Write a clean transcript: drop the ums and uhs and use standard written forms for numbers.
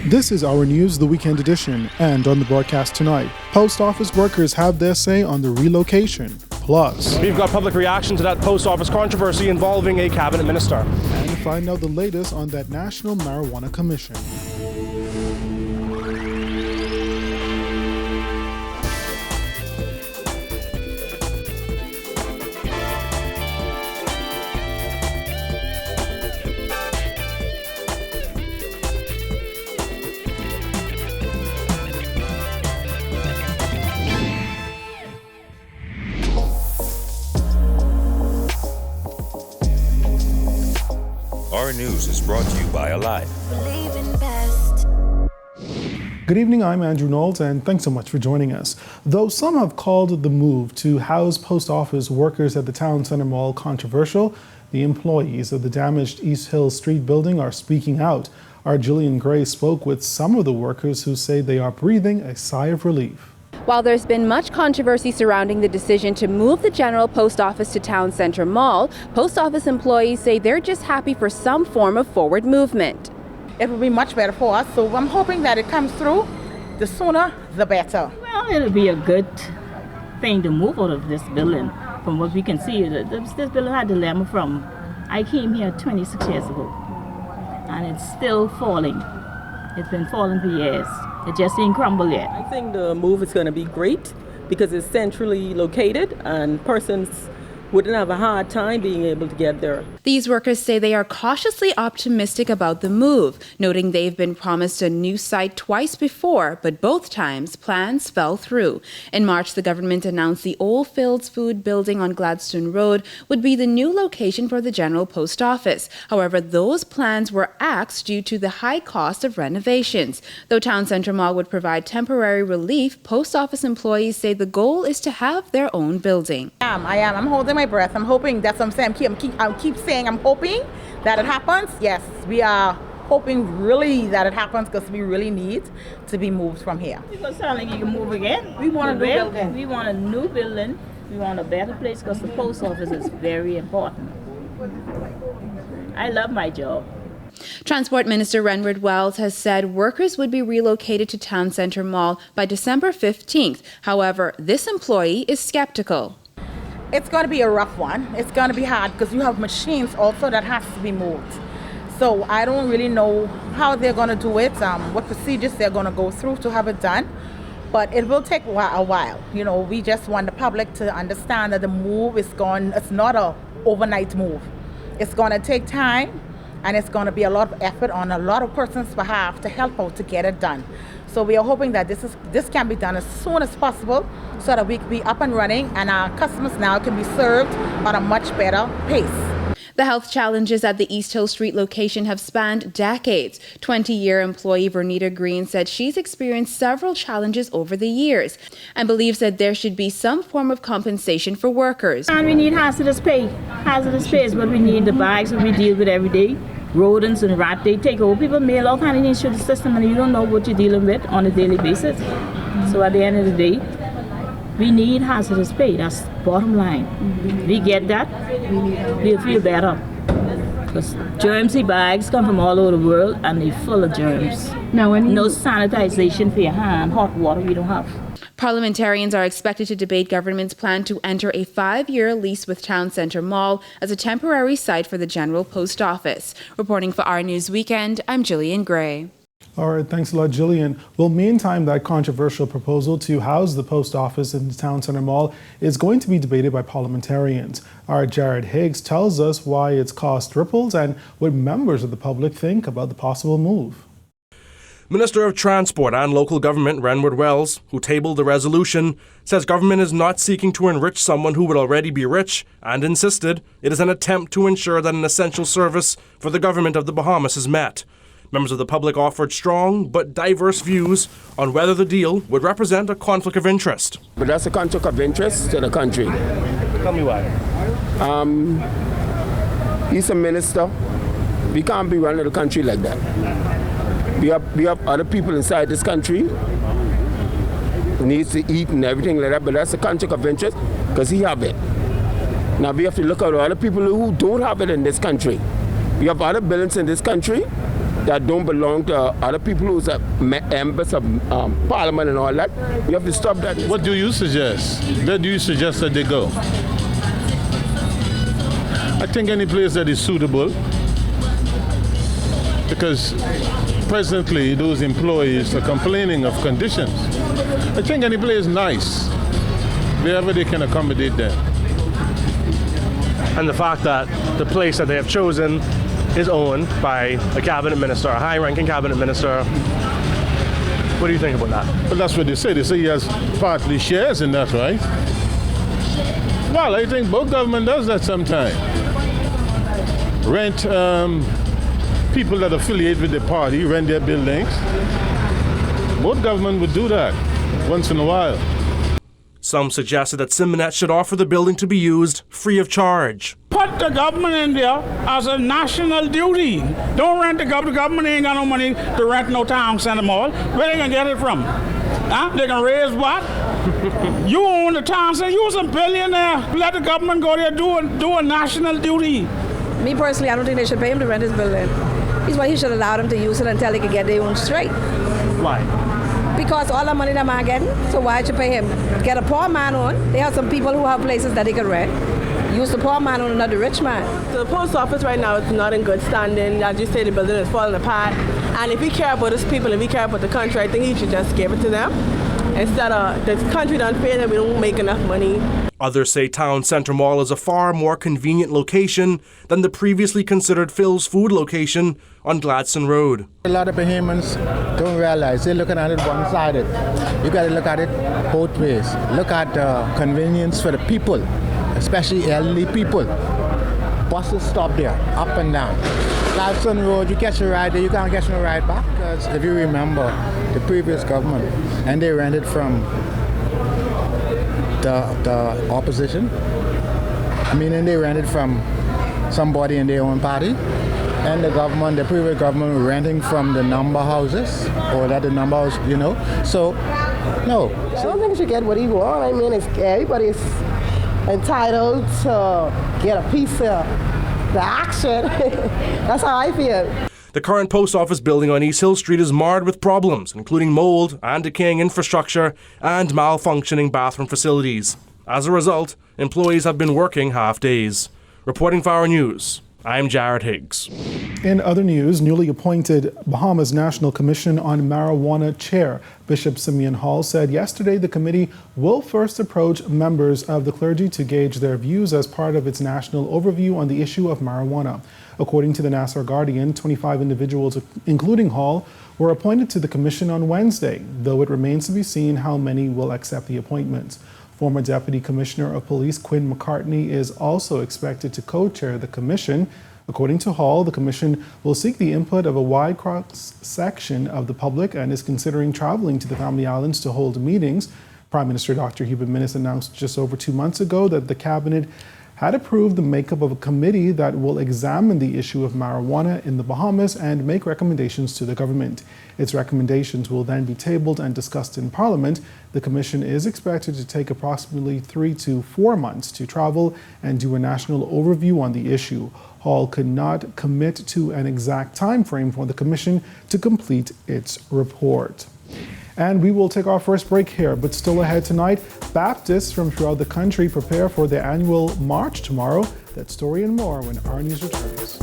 This is our news, the weekend edition, and on the broadcast tonight, post office workers have their say on the relocation. Plus, we've got public reaction to that post office controversy involving a cabinet minister. And find out the latest on that National Marijuana Commission. Our news is brought to you by Alive. Good evening, I'm Andrew Knowles, and thanks so much for joining us. Though some have called the move to house post office workers at the Town Centre Mall controversial, the employees of the damaged East Hill Street building are speaking out. Our Gillian Gray spoke with some of the workers who say they are breathing a sigh of relief. While there's been much controversy surrounding the decision to move the General Post Office to Town Centre Mall, post office employees say they're just happy for some form of forward movement. It will be much better for us, so I'm hoping that it comes through. The sooner, the better. Well, it'll be a good thing to move out of this building. From what we can see, this building had a dilemma from, I came here 26 years ago, and it's still falling. It's been falling for years. It just ain't crumbled yet. I think the move is going to be great because it's centrally located and persons wouldn't have a hard time being able to get there. These workers say they are cautiously optimistic about the move, noting they've been promised a new site twice before, but both times plans fell through. In March, the government announced the Old Fields Food Building on Gladstone Road would be the new location for the General Post Office. However, those plans were axed due to the high cost of renovations. Though Town Centre Mall would provide temporary relief, post office employees say the goal is to have their own building. I am. I'm holding my breath. I'm hoping. That's what I'm saying. I keep saying I'm hoping that it happens. Yes, we are hoping really that it happens because we really need to be moved from here. It's going to sound like you can move again. We want a new building. We want a new building. We want a better place because the post office is very important. I love my job. Transport Minister Renward Wells has said workers would be relocated to Town Centre Mall by December 15th. However, this employee is skeptical. It's going to be a rough one. It's going to be hard because you have machines also that has to be moved. So I don't really know how they're going to do it, what procedures they're going to go through to have it done. But it will take a while. You know, we just want the public to understand that the move it's not an overnight move. It's going to take time, and it's going to be a lot of effort on a lot of persons' behalf to help out to get it done. So we are hoping that this can be done as soon as possible so that we can be up and running and our customers now can be served at a much better pace. The health challenges at the East Hill Street location have spanned decades. 20-year employee Vernita Green said she's experienced several challenges over the years and believes that there should be some form of compensation for workers. And we need hazardous pay. Hazardous pay is what we need, the bags that we deal with every day. Rodents and rat, they take over. People mail all kinds of things through the system and you don't know what you're dealing with on a daily basis. So at the end of the day, we need hazardous pay. That's bottom line. We get that, we'll feel better. Because germsy bags come from all over the world and they're full of germs. No sanitization for your hand, hot water we don't have. Parliamentarians are expected to debate government's plan to enter a 5-year lease with Town Centre Mall as a temporary site for the General Post Office. Reporting for Our News Weekend, I'm Gillian Gray. All right, thanks a lot, Gillian. Well, meantime, that controversial proposal to house the post office in the Town Centre Mall is going to be debated by parliamentarians. Our Jared Higgs tells us why its cost ripples and what members of the public think about the possible move. Minister of Transport and Local Government Renward Wells, who tabled the resolution, says government is not seeking to enrich someone who would already be rich and insisted it is an attempt to ensure that an essential service for the government of the Bahamas is met. Members of the public offered strong but diverse views on whether the deal would represent a conflict of interest. But that's a conflict of interest to the country. Tell me why. He's a minister. We can't be running the country like that. We have other people inside this country who needs to eat and everything like that, but that's a conflict of interest because he have it. Now we have to look at other people who don't have it in this country. We have other buildings in this country that don't belong to other people who's members of parliament and all that. You have to stop that. What do you suggest? Where do you suggest that they go? I think any place that is suitable, because presently those employees are complaining of conditions. I think any place nice, wherever they can accommodate them. And the fact that the place that they have chosen is owned by a cabinet minister, a high-ranking cabinet minister. What do you think about that? But that's what they say. They say he has partly shares in that, right? Well, I think both government does that sometimes. Rent people that affiliate with the party, rent their buildings. Both government would do that once in a while. Some suggested that Simonet should offer the building to be used free of charge. Put the government in there as a national duty. Don't rent the government. The government ain't got no money to rent no town center mall. Where they gonna get it from? Huh? They gonna raise what? You own the town center. You was a billionaire. Let the government go there do a national duty. Me personally, I don't think they should pay him to rent his building. He should allow them to use it until they can get their own straight. Why? Because all the money that man getting, so why should pay him? Get a poor man on. They have some people who have places that they can rent. Use the poor man on, not the rich man. The post office right now is not in good standing. As you say, the building is falling apart. And if he care about his people, if he care about the country, I think he should just give it to them. Instead of the country don't pay them, we don't make enough money. Others say Town Centre Mall is a far more convenient location than the previously considered Phil's Food location on Gladstone Road. A lot of Bahamians don't realize they're looking at it one-sided. You got to look at it both ways. Look at the convenience for the people, especially elderly people. Buses stop there, up and down. Gladstone Road, you catch a ride there, you can't catch no ride back. Because if you remember the previous government, and they rented from the opposition. And they rented from somebody in their own party. And the previous government renting from the number houses, or that the number house, So, no. I don't think you should get what you want. I mean, everybody's entitled to get a piece of the action. That's how I feel. The current post office building on East Hill Street is marred with problems, including mold and decaying infrastructure and malfunctioning bathroom facilities. As a result, employees have been working half days. Reporting for Our News, I'm Jared Higgs. In other news, newly appointed Bahamas National Commission on Marijuana Chair Bishop Simeon Hall said yesterday the committee will first approach members of the clergy to gauge their views as part of its national overview on the issue of marijuana. According to the Nassau Guardian, 25 individuals, including Hall, were appointed to the commission on Wednesday, though it remains to be seen how many will accept the appointments. Former Deputy Commissioner of Police Quinn McCartney is also expected to co-chair the commission. According to Hall, the commission will seek the input of a wide cross-section of the public and is considering traveling to the Family Islands to hold meetings. Prime Minister Dr. Hubert Minnis announced just over 2 months ago that the cabinet had approved the makeup of a committee that will examine the issue of marijuana in the Bahamas and make recommendations to the government. Its recommendations will then be tabled and discussed in Parliament. The commission is expected to take approximately 3 to 4 months to travel and do a national overview on the issue. Hall could not commit to an exact time frame for the commission to complete its report. And we will take our first break here, but still ahead tonight, Baptists from throughout the country prepare for their annual march tomorrow. That story and more when Our News returns.